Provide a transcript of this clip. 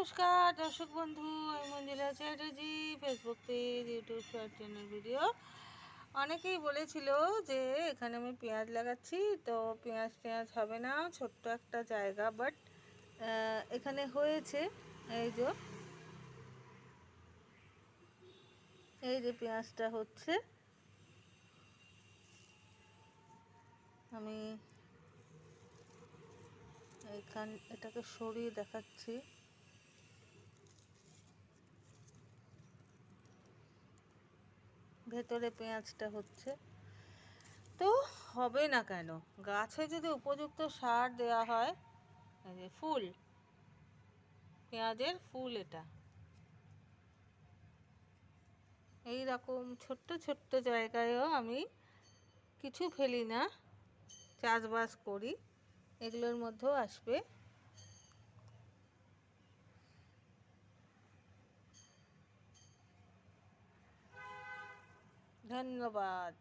নমস্কার দর্শক বন্ধু, আমি Manjula Chatterjee. Facebook page, YouTube short channel video. অনেকেই বলেছিল যে এখানে আমি পেঁয়াজ লাগাচ্ছি, তো পেঁয়াজ হবে না, ছোট্ট একটা জায়গা, বাট এখানে হয়েছে। এই যে পেঁয়াজটা হচ্ছে, আমি এটাকে সরিয়ে দেখাচ্ছি। ভেতরে পেঁয়াজটা হচ্ছে, তো হবে না কেন? গাছে যদি উপযুক্ত সার দেওয়া হয়, এই যে ফুল, পেঁয়াজের ফুল, এটা এই রকম ছোট্ট ছোট্ট জায়গায়ও আমি কিছু ফেলি না, চাষবাস করি, এগুলোর মধ্যেও আসবে। ধন্যবাদ।